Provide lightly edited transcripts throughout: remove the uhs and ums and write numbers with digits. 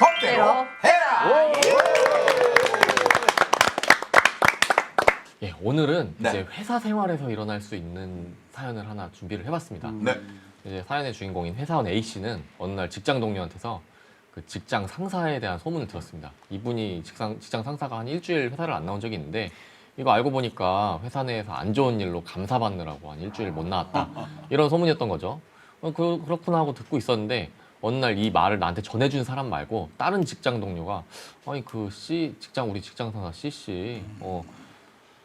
법대로 해라. 예, 오늘은 네. 이제 회사 생활에서 일어날 수 있는 사연을 하나 준비를 해봤습니다. 네. 이제 사연의 주인공인 회사원 A 씨는 어느 날 직장 동료한테서 그 직장 상사에 대한 소문을 들었습니다. 이분이 직장 상사가 한 일주일 회사를 안 나온 적이 있는데 이거 알고 보니까 회사 내에서 안 좋은 일로 감사받느라고 한 일주일 못 나왔다. 이런 소문이었던 거죠. 그렇구나 하고 듣고 있었는데 어느 날 이 말을 나한테 전해준 사람 말고 다른 직장 동료가 아니 우리 직장 상사 C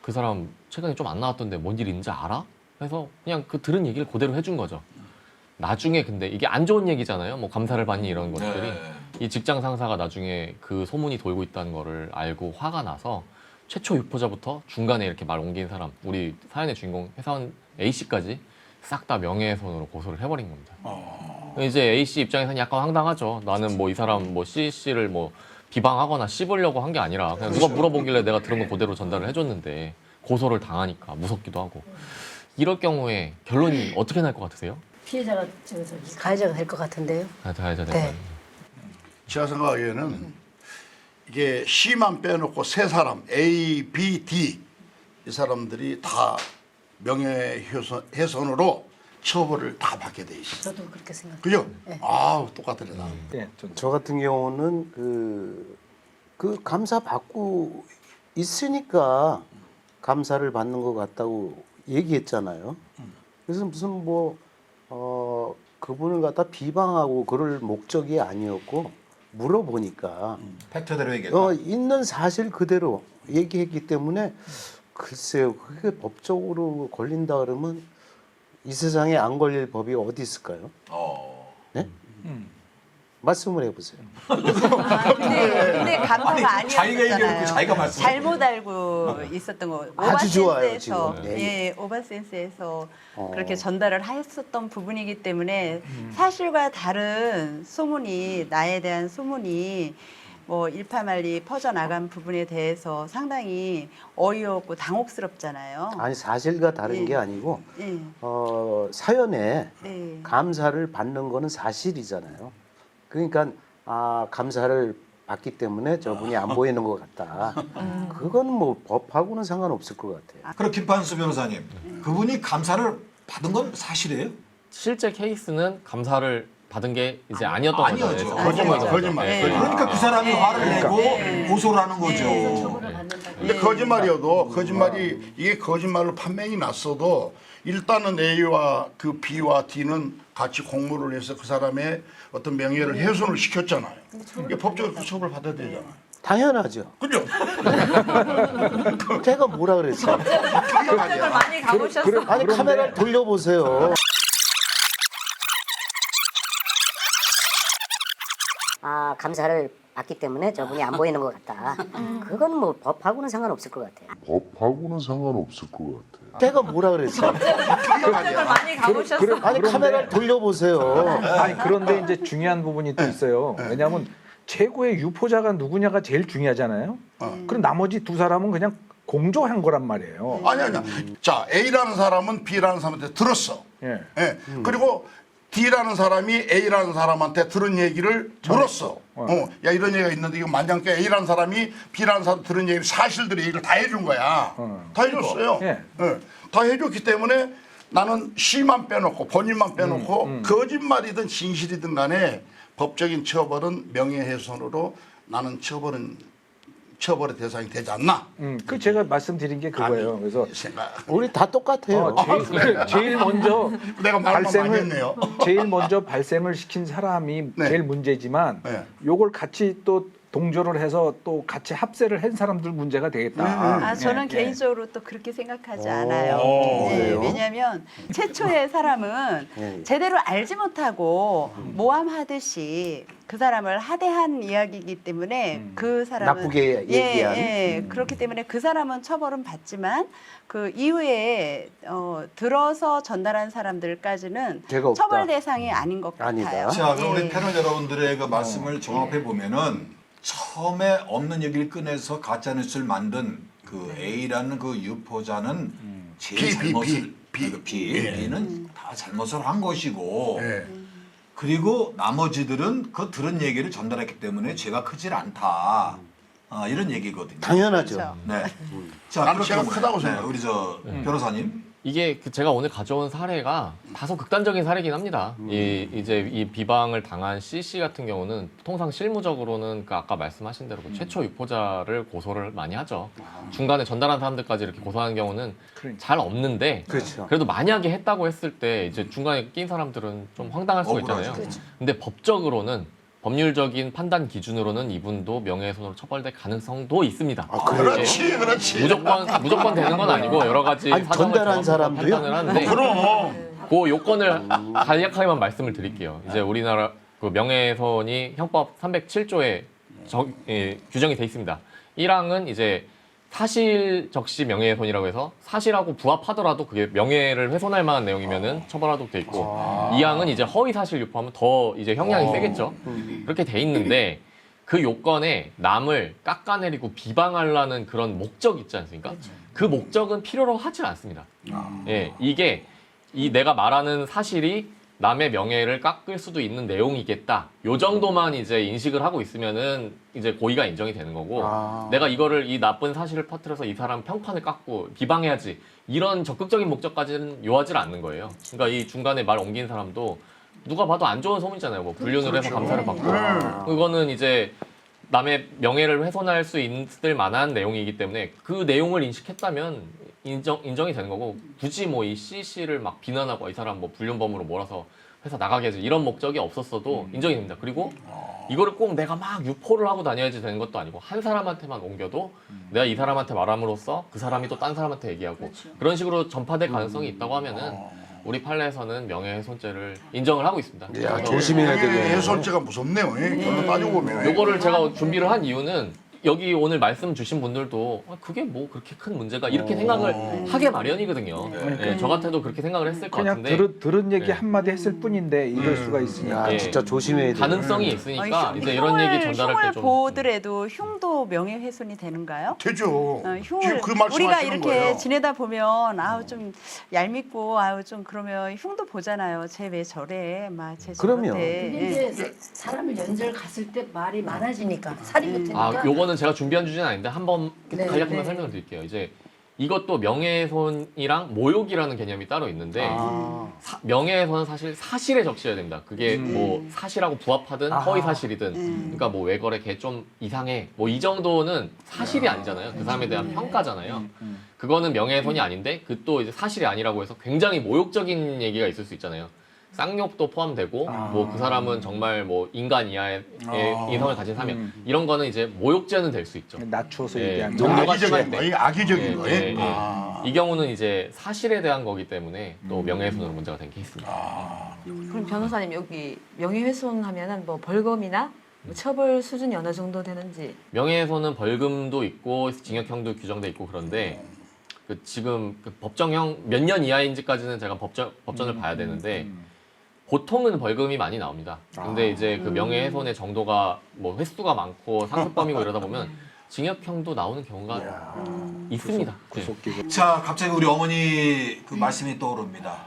그 사람 최근에 좀 안 나왔던데 뭔 일 있는지 알아? 그래서 그냥 그 들은 얘기를 그대로 해준 거죠. 나중에 근데 이게 안 좋은 얘기잖아요. 뭐 감사를 받니 이런 것들이. 이 직장 상사가 나중에 그 소문이 돌고 있다는 거를 알고 화가 나서 최초 유포자부터 중간에 이렇게 말 옮긴 사람, 우리 사연의 주인공 회사원 A씨까지 싹 다 명예훼손으로 고소를 해버린 겁니다. 이제 A씨 입장에서는 약간 황당하죠. 나는 뭐 이 사람 뭐 C씨를 뭐 비방하거나 씹으려고 한 게 아니라 그냥 누가 물어보길래 내가 들은 거 그대로 전달을 해줬는데 고소를 당하니까 무섭기도 하고. 이럴 경우에 결론이 어떻게 날 것 같으세요? 피해자가 가해자가 될 것 같은데요. 가해자 될 네. 거예요. 제가 생각하기에는 이게 C만 빼놓고 세 사람 A, B, D 이 사람들이 다 명예훼손으로 처벌을 다 받게 돼 있어. 저도 그렇게 생각해요. 그죠? 네. 아, 똑같더래 나. 예, 저 같은 경우는 그 감사 받고 있으니까 감사를 받는 것 같다고 얘기했잖아요. 그래서 무슨 그분을 갖다 비방하고 그럴 목적이 아니었고 물어보니까 팩트대로 얘기했다. 있는 사실 그대로 얘기했기 때문에 글쎄요, 그게 법적으로 걸린다 그러면 이 세상에 안 걸릴 법이 어디 있을까요? 네? 말씀을 해보세요. 근데 감사가 자기가 얘기해놓고 아니었잖아요. 자기가 말씀. 잘못 알고 있었던 거. 아주 좋아요, 오바센스에서 지금. 네. 예, 오바센스에서 그렇게 전달을 했었던 부분이기 때문에 사실과 다른 소문이 나에 대한 소문이 뭐 일파만리 퍼져나간 부분에 대해서 상당히 어이없고 당혹스럽잖아요. 아니 사실과 다른 예. 게 아니고 예. 사연에 네. 감사를 받는 거는 사실이잖아요. 그러니까 감사를 받기 때문에 저분이 안 보이는 것 같다. 그건 뭐 법하고는 상관없을 것 같아요. 그럼 김판수 변호사님, 그분이 감사를 받은 건 사실이에요? 실제 케이스는 감사를 받은 게 이제 아니었던 거죠. 아니었죠. 거짓말. 네. 그러니까 그 사람이 화를 내고 고소를 하는 거죠. 처벌을 받는다. 근데 거짓말이어도 이게 거짓말로 판명이 났어도 일단은 A와 그 B와 D는 같이 공모를 해서 그 사람의 어떤 명예를 훼손을 시켰잖아요. 이게 법적으로 처벌 받아야 되잖아요. 당연하죠. 그죠? 제가 뭐라 그랬어요? 현장을 많이 가보셨어요. 아니 카메라 돌려보세요. 감사를 받기 때문에 저분이 안 보이는 것 같다. 그건 뭐 법하고는 상관없을 것 같아요. 법하고는 상관없을 것 같아요. 제가 뭐라 그랬어요? 현장을 많이 가보셨어요. 아니 카메라 돌려보세요. 아니 그런데 이제 중요한 부분이 또 있어요. 왜냐하면 최고의 유포자가 누구냐가 제일 중요하잖아요. 그럼 나머지 두 사람은 그냥 공조한 거란 말이에요. 아니야. 자, A라는 사람은 B라는 사람한테 들었어. 예. 예. 그리고 D라는 사람이 A라는 사람한테 들은 얘기를 물었어. 야, 이런 얘기가 있는데 이거 만장께 A라는 사람이 B라는 사람 들은 얘기를 사실대로 얘기를 다 해준 거야. 다 해줬어요. 예. 예. 다 해줬기 때문에 나는 C만 빼놓고 본인만 빼놓고 거짓말이든 진실이든 간에 법적인 처벌은 명예훼손으로 나는 처벌의 대상이 되지 않나. 그 제가 말씀드린 게 그거예요. 그래서 우리 다 똑같아요. 제일 먼저 내가 말만 많이 했네요. 제일 먼저 발생을 시킨 사람이 네. 제일 문제지만 네. 요걸 같이 또 동조를 해서 또 같이 합세를 한 사람들 문제가 되겠다. 저는 예. 개인적으로 또 그렇게 생각하지 않아요. 그래요? 왜냐하면 최초의 사람은 예. 제대로 알지 못하고 모함하듯이 그 사람을 하대한 이야기이기 때문에 그 사람은 나쁘게 얘기한. 그렇기 때문에 그 사람은 처벌은 받지만 그 이후에 들어서 전달한 사람들까지는 죄가 없다. 처벌 대상이 아닌 것 아니다. 같아요. 자, 그럼 예. 우리 패널 여러분들의 그 말씀을 종합해 보면은 처음에 없는 얘기를 꺼내서 가짜 뉴스를 만든 그 A라는 그 유포자는 제일 B, 잘못을 B. B는 다 잘못을 한 것이고 예. 그리고 나머지들은 그 들은 얘기를 전달했기 때문에 죄가 크질 않다. 이런 얘기거든요. 당연하죠. 그렇죠. 네. 자, 나는 그렇게 죄가 보면, 크다고 네, 생각해요. 우리 저 변호사님. 이게 제가 오늘 가져온 사례가 다소 극단적인 사례긴 합니다. 이제 이 비방을 당한 CC 같은 경우는 통상 실무적으로는 그 아까 말씀하신 대로 그 최초 유포자를 고소를 많이 하죠. 중간에 전달한 사람들까지 이렇게 고소하는 경우는 그러니까. 잘 없는데 그렇죠. 그래도 만약에 했다고 했을 때 이제 중간에 낀 사람들은 좀 황당할 수가 있잖아요. 억울하죠. 근데 법적으로는 법률적인 판단 기준으로는 이분도 명예훼손으로 처벌될 가능성도 있습니다. 그렇지, 그렇지. 무조건 되는 건 아니고 여러 가지 아니, 사정을 전달한 종합해서 사람도요? 판단을 하는데 그럼. 그 요건을 간략하게만 말씀을 드릴게요. 이제 우리나라 그 명예훼손이 형법 307조에 규정이 돼 있습니다. 1항은 이제 사실 적시 명예훼손이라고 해서 사실하고 부합하더라도 그게 명예를 훼손할 만한 내용이면은 처벌하도록 돼 있고 2항은 이제 허위 사실 유포하면 더 이제 형량이 세겠죠. 그렇게 돼 있는데 그 요건에 남을 깎아내리고 비방하려는 그런 목적 있지 않습니까? 그 목적은 필요로 하지 않습니다. 예, 이게 이 내가 말하는 사실이 남의 명예를 깎을 수도 있는 내용이겠다. 요 정도만 이제 인식을 하고 있으면은 이제 고의가 인정이 되는 거고 내가 이거를 이 나쁜 사실을 퍼뜨려서 이 사람 평판을 깎고 비방해야지 이런 적극적인 목적까지는 요하지 않는 거예요. 그러니까 이 중간에 말 옮긴 사람도 누가 봐도 안 좋은 소문이잖아요. 뭐 불륜을 해서 감사를 받고 그거는 이제 남의 명예를 훼손할 수 있을 만한 내용이기 때문에 그 내용을 인식했다면 인정이 되는 거고 굳이 뭐 이 CC를 막 비난하고 이 사람 뭐 불륜범으로 몰아서 회사 나가게 해야지 이런 목적이 없었어도 인정이 됩니다. 그리고 이거를 꼭 내가 막 유포를 하고 다녀야지 되는 것도 아니고 한 사람한테만 옮겨도 내가 이 사람한테 말함으로써 그 사람이 또 딴 사람한테 얘기하고 그런 식으로 전파될 가능성이 있다고 하면은 우리 판례에서는 명예훼손죄를 인정을 하고 있습니다. 야, 그래서 조심해야 되겠네요. 해설죄가 무섭네요. 결론 따지고 보면. 요거를 제가 준비를 한 이유는 여기 오늘 말씀 주신 분들도 그게 뭐 그렇게 큰 문제가 이렇게 생각을 하게 마련이거든요. 예, 저 같아도 그렇게 생각을 했을 것 그냥 같은데 들은 얘기 네. 한마디 했을 뿐인데 이럴 수가 있으니까. 야, 예. 진짜 조심해야 돼요. 가능성이 있으니까 이제 이런 얘기 전달할 흉을 때 좀 보더라도 흉도 명예훼손이 되는가요? 되죠. 지금 흉을 그 말씀하시는 우리가 이렇게 거예요. 지내다 보면 아우 좀 얄밉고 아우 좀 그러면 흉도 보잖아요. 쟤 왜 저래? 막 쟤 그럼요. 저런데. 근데 이제 사람을 연절 갔을 때 말이 많아지니까 살이 붙으니까. 아, 요거는 제가 준비한 주제는 아닌데 한번 네, 간략히만 네. 설명을 드릴게요. 이제 이것도 명예훼손이랑 모욕이라는 개념이 따로 있는데 명예훼손은 사실 사실에 적셔야 됩니다. 그게 뭐 사실하고 부합하든 허위 사실이든 그러니까 뭐 왜 그래 걔 좀 이상해 뭐 이 정도는 사실이 아니잖아요. 그 사람에 대한 평가잖아요. 그거는 명예훼손이 아닌데 그 또 이제 사실이 아니라고 해서 굉장히 모욕적인 얘기가 있을 수 있잖아요. 쌍욕도 포함되고 뭐 그 사람은 정말 뭐 인간 이하의 인성을 가진 사람 이런 거는 이제 모욕죄는 될 수 있죠. 낮춰서 예, 얘기하는 정도가 악의적인 심한데. 거예요. 악의적인 예, 거예요. 예, 예. 이 경우는 이제 사실에 대한 거기 때문에 또 명예훼손으로 문제가 된 케이스입니다. 그럼 변호사님 여기 명예훼손 하면은 뭐 벌금이나 뭐 처벌 수준이 어느 정도 되는지. 명예훼손은 벌금도 있고 징역형도 규정돼 있고 그런데 그 지금 그 법정형 몇 년 이하인지까지는 제가 법전을 봐야 되는데 보통은 벌금이 많이 나옵니다. 근데 이제 그 명예훼손의 정도가 뭐 횟수가 많고 상습범이고 이러다 보면 징역형도 나오는 경우가 있습니다. 네. 자, 갑자기 우리 어머니 그 말씀이 떠오릅니다.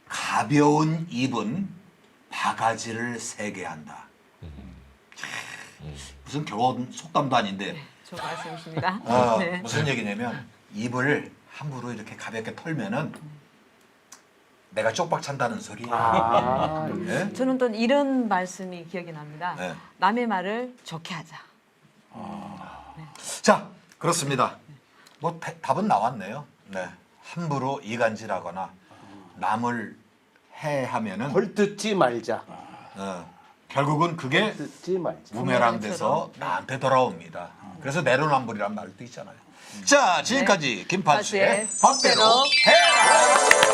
가벼운 입은 바가지를 세게 한다. 무슨 결혼 속담도 아닌데 저 말씀이십니다. 네. 무슨 얘기냐면 입을 함부로 이렇게 가볍게 털면은 내가 쪽박 찬다는 소리야. 네? 저는 또 이런 말씀이 기억이 납니다. 네. 남의 말을 좋게 하자. 자, 그렇습니다. 뭐 답은 나왔네요. 네, 함부로 이간질하거나 남을 해하면은 헐뜯지 말자. 결국은 그게 뜯지 말자. 부메랑돼서 나한테 돌아옵니다. 그래서 내로남불이란 말도 있잖아요. 자, 지금까지 김판수의 네. 법대로 해라.